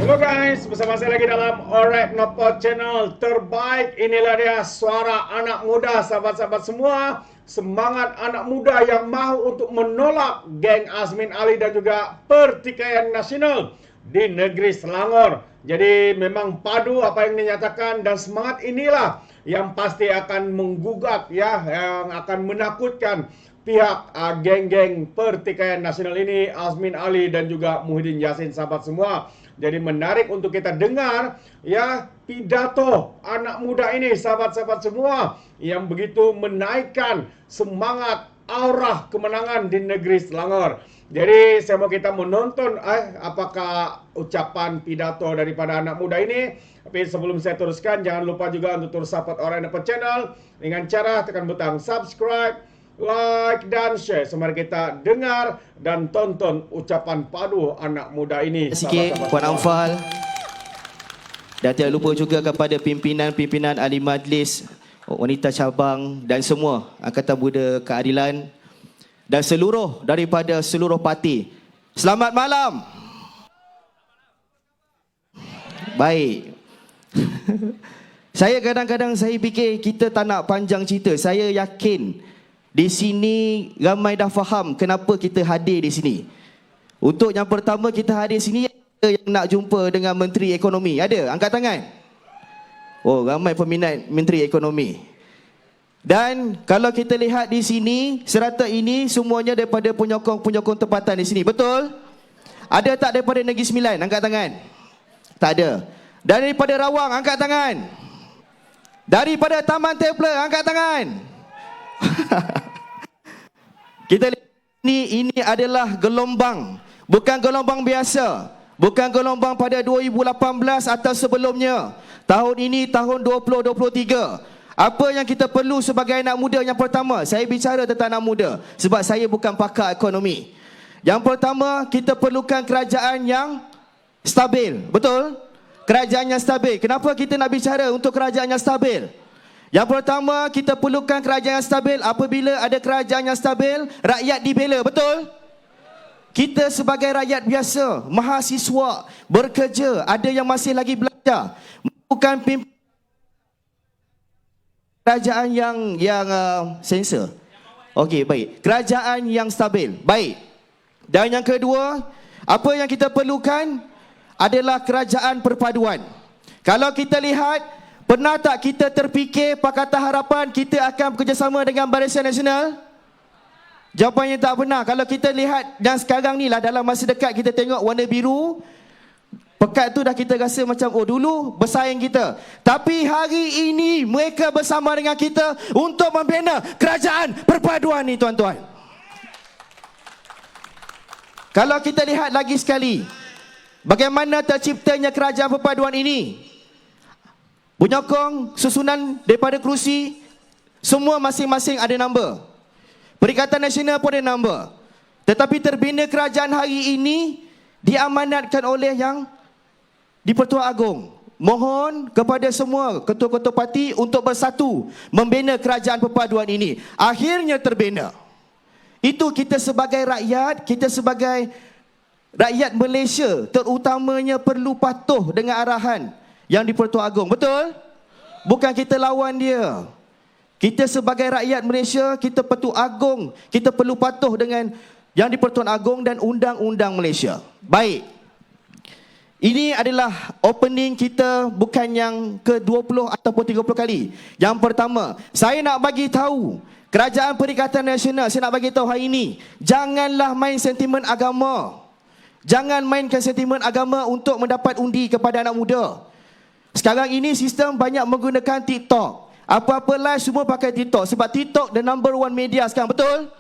Halo guys, bersama saya lagi dalam Alright Nopod Channel terbaik. Inilah dia suara anak muda, sahabat-sahabat semua. Semangat anak muda yang mahu untuk menolak geng Azmin Ali dan juga pertikaian nasional di negeri Selangor. Jadi memang padu apa yang dinyatakan, dan semangat inilah yang pasti akan menggugat ya, yang akan menakutkan pihak geng-geng pertikaian nasional ini, Azmin Ali dan juga Muhyiddin Yassin, sahabat semua. Jadi menarik untuk kita dengar ya pidato anak muda ini, sahabat-sahabat semua, yang begitu menaikkan semangat aura kemenangan di negeri Selangor. Jadi saya mau kita menonton apakah ucapan pidato daripada anak muda ini. Tapi sebelum saya teruskan, jangan lupa juga untuk terus support Alright Nopod Channel dengan cara tekan butang subscribe, like dan share. Semari kita dengar dan tonton ucapan padu anak muda ini. Sikit Puan Amfal. Dan tidak lupa juga kepada pimpinan-pimpinan ahli majlis, wanita cabang dan semua Angkatan Muda Keadilan dan daripada seluruh parti. Selamat malam. Baik. Saya kadang-kadang saya fikir kita tak nak panjang cerita. Saya yakin di sini ramai dah faham kenapa kita hadir di sini. Untuk yang pertama kita hadir sini, ada yang nak jumpa dengan Menteri Ekonomi. Ada? Angkat tangan. Oh, ramai peminat Menteri Ekonomi. Dan kalau kita lihat di sini, serata ini semuanya daripada penyokong-penyokong tempatan di sini. Betul? Ada tak daripada Negeri Sembilan? Angkat tangan. Tak ada. Daripada Rawang, angkat tangan. Daripada Taman Templer, angkat tangan. Kita lihat ini adalah gelombang, bukan gelombang biasa, bukan gelombang pada 2018 atau sebelumnya. Tahun ini tahun 2023. Apa yang kita perlu sebagai anak muda? Yang pertama, saya bicara tentang anak muda sebab saya bukan pakar ekonomi. Yang pertama, kita perlukan kerajaan yang stabil. Betul? Kerajaan yang stabil. Kenapa kita nak bicara untuk kerajaan yang stabil? Yang pertama, kita perlukan kerajaan yang stabil. Apabila ada kerajaan yang stabil, rakyat dibela. Betul? Kita sebagai rakyat biasa, mahasiswa, bekerja, ada yang masih lagi belajar, bukan pimpin kerajaan yang sensor. Okey, baik. Kerajaan yang stabil. Baik. Dan yang kedua, apa yang kita perlukan adalah kerajaan perpaduan. Kalau kita lihat, pernah tak kita terfikir Pakatan Harapan kita akan bekerjasama dengan Barisan Nasional? Jawapannya tak pernah. Kalau kita lihat, dan sekarang ni lah dalam masa dekat kita tengok warna biru, pekat tu dah kita rasa macam, oh dulu bersaing kita. Tapi hari ini mereka bersama dengan kita untuk membina kerajaan perpaduan ni, tuan-tuan. Kalau kita lihat lagi sekali, bagaimana terciptanya kerajaan perpaduan ini? Penyokong susunan daripada kerusi, semua masing-masing ada nombor. Perikatan Nasional pun ada nombor. Tetapi terbina kerajaan hari ini diamanatkan oleh yang di-Pertuan Agong. Mohon kepada semua ketua-ketua parti untuk bersatu membina kerajaan perpaduan ini. Akhirnya terbina. Itu kita sebagai rakyat, kita sebagai rakyat Malaysia terutamanya perlu patuh dengan arahan yang di-Pertuan Agong. Betul? Bukan kita lawan dia. Kita sebagai rakyat Malaysia, kita Pertuan Agong, kita perlu patuh dengan yang di-Pertuan Agong dan undang-undang Malaysia. Baik. Ini adalah opening kita, bukan yang ke-20 ataupun 30 kali. Yang pertama, saya nak bagi tahu Kerajaan Perikatan Nasional, saya nak bagi tahu hari ini, janganlah main sentimen agama. Jangan mainkan sentimen agama untuk mendapat undi kepada anak muda. Sekarang ini sistem banyak menggunakan TikTok. Apa-apa live semua pakai TikTok. Sebab TikTok the number one media sekarang. Betul?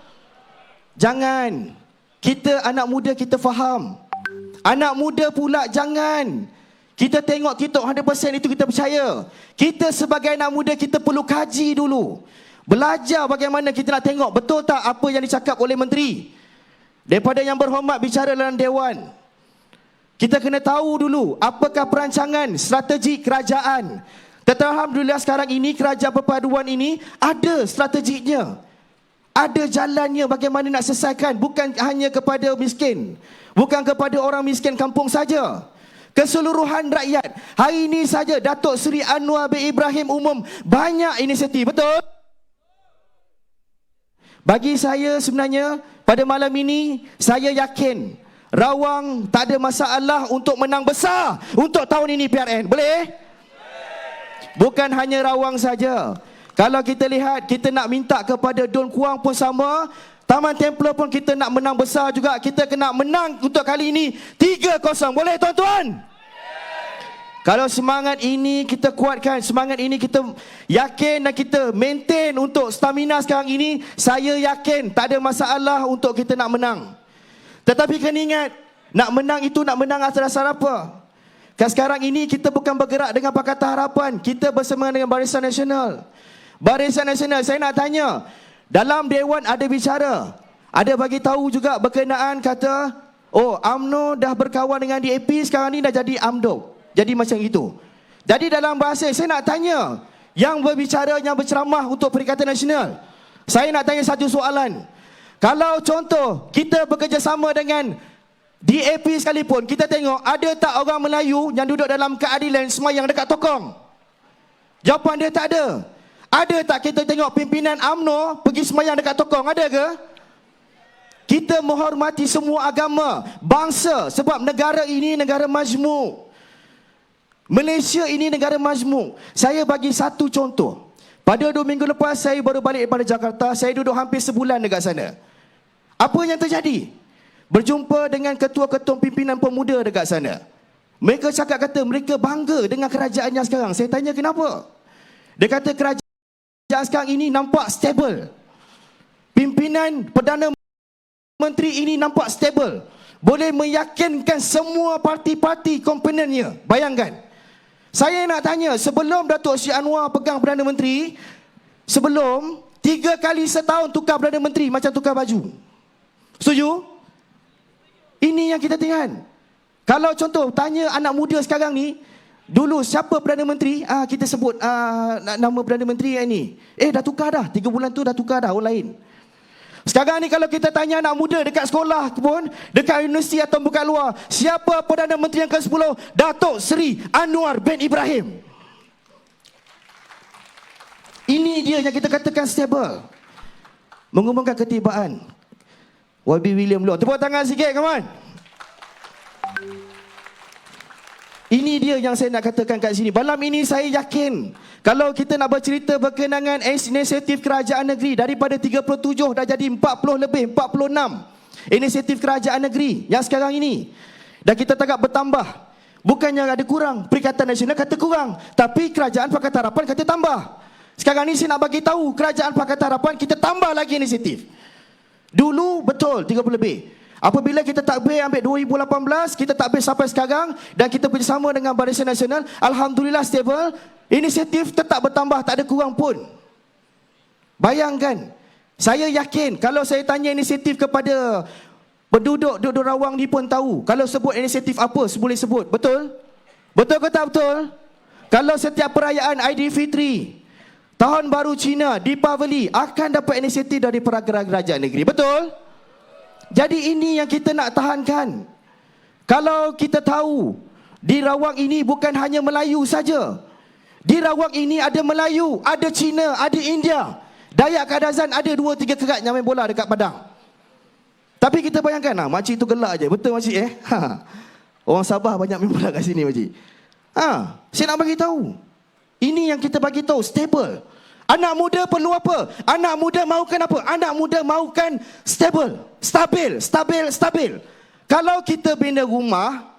Jangan. Kita anak muda kita faham. Anak muda pula jangan. Kita tengok TikTok 100% itu kita percaya. Kita sebagai anak muda kita perlu kaji dulu. Belajar bagaimana kita nak tengok betul tak apa yang dicakap oleh menteri. Daripada yang berhormat bicara dalam Dewan, kita kena tahu dulu apakah perancangan strategi kerajaan. Tetapi alhamdulillah sekarang ini kerajaan perpaduan ini ada strateginya. Ada jalannya bagaimana nak selesaikan, bukan hanya kepada miskin, bukan kepada orang miskin kampung saja. keseluruhan rakyat. Hari ini saja Datuk Seri Anwar bin Ibrahim umum banyak inisiatif, betul? Bagi saya sebenarnya pada malam ini saya yakin Rawang tak ada masalah untuk menang besar untuk tahun ini PRN. Boleh? Bukan hanya Rawang saja. Kalau kita lihat, kita nak minta kepada Dun Kuang pun sama. Taman Templer pun kita nak menang besar juga. Kita kena menang untuk kali ini 3-0. Boleh tuan-tuan? Kalau semangat ini kita kuatkan, semangat ini kita yakin dan kita maintain untuk stamina sekarang ini, saya yakin tak ada masalah untuk kita nak menang. Tetapi kena ingat, nak menang itu nak menang atas dasar apa? Kan sekarang ini kita bukan bergerak dengan Pakatan Harapan, kita bersama dengan Barisan Nasional. Barisan Nasional, saya nak tanya, dalam Dewan ada bicara, ada bagi tahu juga berkenaan kata, oh UMNO dah berkawan dengan DAP, sekarang ni dah jadi UMDO. Jadi macam itu. Jadi dalam bahasa, saya nak tanya, yang berbicara, yang berceramah untuk Perikatan Nasional, saya nak tanya satu soalan. Kalau contoh kita bekerjasama dengan DAP sekalipun, kita tengok ada tak orang Melayu yang duduk dalam keadilan semayang dekat Tokong? Jawapan dia tak ada. Ada tak kita tengok pimpinan UMNO pergi semayang dekat Tokong? Ada ke? Kita menghormati semua agama, bangsa, sebab negara ini negara majmuk. Malaysia ini negara majmuk. Saya bagi satu contoh. Pada 2 minggu lepas saya baru balik daripada Jakarta. Saya duduk hampir sebulan dekat sana. Apa yang terjadi? Berjumpa dengan ketua-ketua pimpinan pemuda dekat sana. Mereka cakap kata mereka bangga dengan kerajaan yang sekarang. Saya tanya kenapa? Dia kata kerajaan sekarang ini nampak stable. Pimpinan Perdana Menteri ini nampak stable. Boleh meyakinkan semua parti-parti komponennya. Bayangkan. Saya nak tanya, sebelum Datuk Seri Anwar pegang Perdana Menteri, sebelum 3 kali setahun tukar Perdana Menteri macam tukar baju. Setuju? Ini yang kita tengok. Kalau contoh tanya anak muda sekarang ni, dulu siapa Perdana Menteri? Kita sebut nama Perdana Menteri yang ni. Dah tukar dah. 3 bulan tu dah tukar dah orang lain. Sekarang ni kalau kita tanya anak muda dekat sekolah pun, dekat universiti atau bukan luar, siapa Perdana Menteri yang ke-10? Datuk Seri Anwar bin Ibrahim. Ini dia yang kita katakan stable. Mengumumkan ketibaan YB William Loh. Tepuk tangan sikit, come on. Ini dia yang saya nak katakan kat sini. Malam ini saya yakin, kalau kita nak bercerita berkenaan inisiatif kerajaan negeri, daripada 37 dah jadi 40 lebih, 46 inisiatif kerajaan negeri yang sekarang ini. Dan kita tagap bertambah. Bukannya ada kurang. Perikatan Nasional kata kurang, tapi kerajaan Pakatan Harapan kata tambah. Sekarang ni saya nak bagi tahu, kerajaan Pakatan Harapan kita tambah lagi inisiatif. Dulu betul 30 lebih. Apabila kita takbir ambil 2018, kita takbir sampai sekarang dan kita bersama dengan Barisan Nasional, alhamdulillah stable, inisiatif tetap bertambah, tak ada kurang pun. Bayangkan, saya yakin kalau saya tanya inisiatif kepada penduduk Rawang ni pun tahu. Kalau sebut inisiatif apa, boleh sebut. Betul? Betul ke tak betul? Kalau setiap perayaan Aidilfitri, Tahun Baru Cina, Deepavali akan dapat inisiatif dari peragam kerajaan negeri. Betul? Jadi ini yang kita nak tahankan. Kalau kita tahu di Rawang ini bukan hanya Melayu saja. Di Rawang ini ada Melayu, ada Cina, ada India. Dayak Kadazan ada 2-3 kerat yang main bola dekat Padang. Tapi kita bayangkan makcik tu gelak je. Betul makcik Orang Sabah banyak main bola kat sini makcik. Saya nak bagi tahu. Ini yang kita bagi tahu, stable. Anak muda perlu apa? Anak muda mahukan apa? Anak muda mahukan stable. Stabil. Kalau kita bina rumah,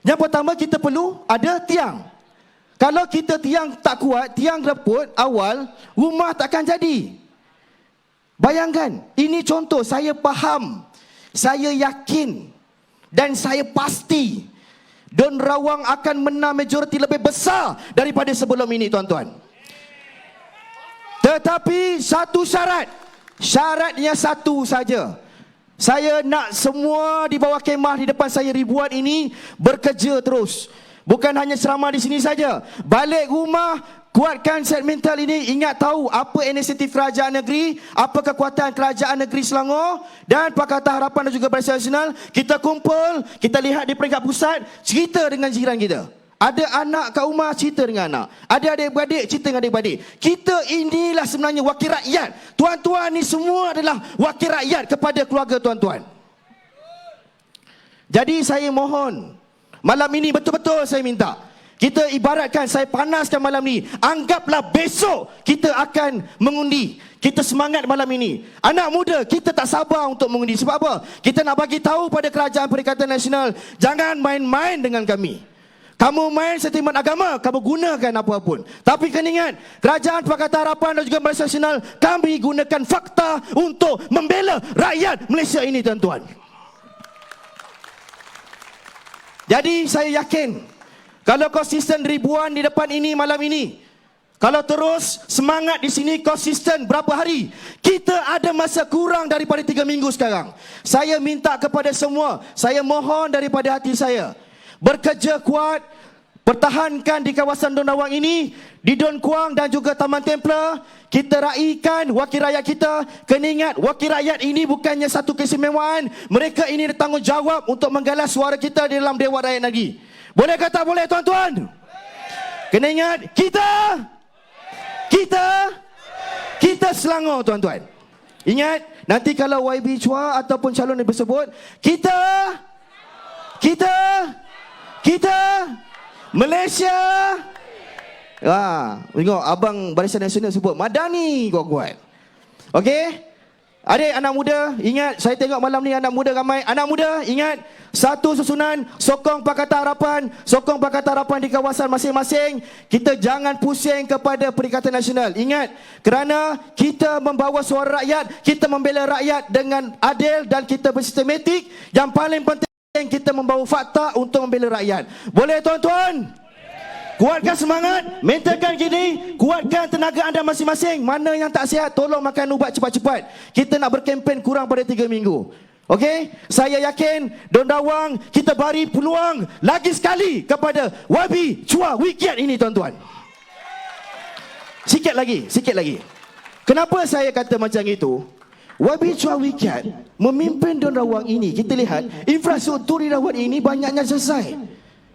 yang pertama kita perlu ada tiang. Kalau kita tiang tak kuat, tiang reput awal, rumah takkan jadi. Bayangkan, ini contoh, saya faham, saya yakin dan saya pasti Dun Rawang akan menang majoriti lebih besar daripada sebelum ini, tuan-tuan. Tetapi satu syarat. Syaratnya satu saja. Saya nak semua di bawah kemah di depan saya ribuan ini bekerja terus. Bukan hanya ceramah di sini saja. Balik rumah, kuatkan set mental ini. Ingat tahu apa inisiatif kerajaan negeri, apa kekuatan kerajaan negeri Selangor dan Pakatan Harapan dan juga Barisan Nasional. Kita kumpul, kita lihat di peringkat pusat, cerita dengan jiran kita. Ada anak kat rumah, cerita dengan anak. Ada adik-beradik, cerita dengan adik-beradik. Kita inilah sebenarnya wakil rakyat. Tuan-tuan ni semua adalah wakil rakyat kepada keluarga tuan-tuan. Jadi saya mohon, malam ini betul-betul saya minta, kita ibaratkan, saya panaskan malam ni, anggaplah besok kita akan mengundi. Kita semangat malam ini. Anak muda, kita tak sabar untuk mengundi. Sebab apa? Kita nak bagi tahu pada Kerajaan Perikatan Nasional, jangan main-main dengan kami. Kamu main sentimen agama, kamu gunakan apa pun. Tapi kena ingat, Kerajaan Pakatan Harapan dan juga Barisan Nasional, kami gunakan fakta untuk membela rakyat Malaysia ini, tuan-tuan. Jadi saya yakin, kalau konsisten ribuan di depan ini malam ini, kalau terus semangat di sini konsisten berapa hari, kita ada masa kurang daripada 3 minggu sekarang. Saya minta kepada semua, saya mohon daripada hati saya, bekerja kuat, pertahankan di kawasan Don Dawang ini, di Don Kuang dan juga Taman Templer. Kita raikan wakil rakyat kita. Kena ingat, wakil rakyat ini bukannya satu keistimewaan. Mereka ini bertanggungjawab untuk menggalas suara kita di dalam Dewan Rakyat Negeri. Boleh kata boleh, tuan-tuan? Kena ingat, kita Selangor, tuan-tuan. Ingat, nanti kalau YB Chua ataupun calon yang bersebut, kita Malaysia. Tengok abang Barisan Nasional sebut Madani kuat-kuat. Okey? Adik anak muda, ingat, saya tengok malam ni anak muda ramai. Anak muda, ingat, satu susunan, sokong Pakatan Harapan di kawasan masing-masing. Kita jangan pusing kepada Perikatan Nasional. Ingat, kerana kita membawa suara rakyat, kita membela rakyat dengan adil dan kita bersistematik. Yang paling penting, kita membawa fakta untuk membela rakyat. Boleh, tuan-tuan? Kuatkan semangat, mentalkan gini, kuatkan tenaga anda masing-masing. Mana yang tak sihat, tolong makan ubat cepat-cepat. Kita nak berkempen kurang pada 3 minggu. Okey? Saya yakin Don Dawang kita beri peluang lagi sekali kepada YB Chua Wikiat ini, tuan-tuan. Sikit lagi. Kenapa saya kata macam itu? YB Chua Wikiat memimpin Don Dawang ini, kita lihat infrastruktur di Dawang ini banyaknya selesai.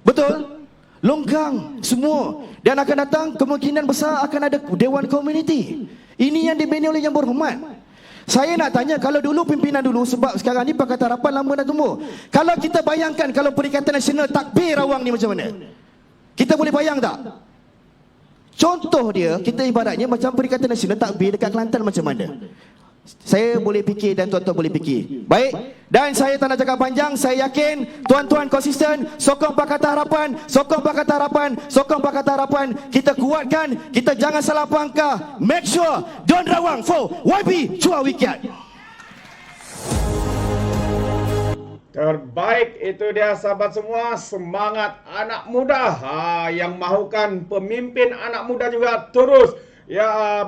Betul? Longgang semua. Dan akan datang kemungkinan besar akan ada Dewan Komuniti. Ini yang dibina oleh Yang Berhormat. Saya nak tanya, kalau dulu pimpinan dulu, sebab sekarang ni Pakatan Harapan lama dah tumbuh. Kalau kita bayangkan kalau Perikatan Nasional takbir Rawang ni macam mana? Kita boleh bayang tak? Contoh dia, kita ibaratnya macam Perikatan Nasional takbir dekat Kelantan macam mana? Saya boleh fikir dan tuan-tuan boleh fikir. Baik, dan saya tak nak cakap panjang. Saya yakin tuan-tuan konsisten, sokong Pakatan Harapan. Kita kuatkan, kita jangan salah pangkah. Make sure Don Dawang for YB Chua Wikiat. Terbaik itu dia, sahabat semua. Semangat anak muda yang mahukan pemimpin anak muda juga terus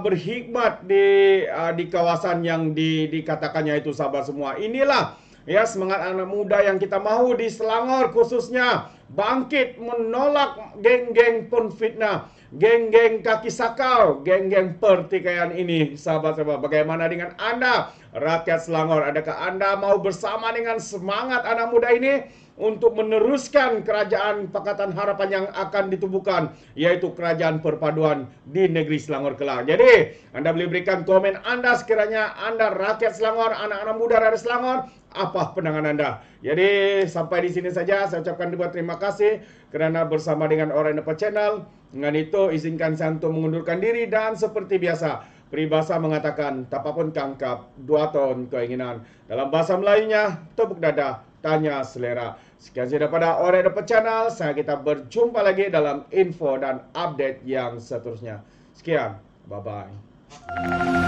berkhidmat di kawasan yang dikatakannya itu, sahabat semua. Inilah semangat anak muda yang kita mahu di Selangor khususnya, bangkit menolak geng-geng penfitnah, geng-geng kaki sakau, geng-geng pertikaian ini, sahabat-sahabat. Bagaimana dengan anda, rakyat Selangor? Adakah anda mau bersama dengan semangat anak muda ini untuk meneruskan Kerajaan Pakatan Harapan yang akan ditubuhkan, yaitu Kerajaan Perpaduan di negeri Selangor kelak? Jadi, anda boleh berikan komen anda sekiranya anda rakyat Selangor, anak-anak muda dari Selangor, apa pandangan anda? Jadi, sampai di sini saja. Saya ucapkan terima kasih kerana bersama dengan Orang Dapat Channel. Dengan itu, izinkan saya untuk mengundurkan diri dan seperti biasa, peribahasa mengatakan, tapapun kangkap, 2 tahun keinginan. Dalam bahasa Melayunya, tepuk dada, tanya selera. Sekian saja daripada Orang Dapat Channel. Kita berjumpa lagi dalam info dan update yang seterusnya. Sekian, bye-bye.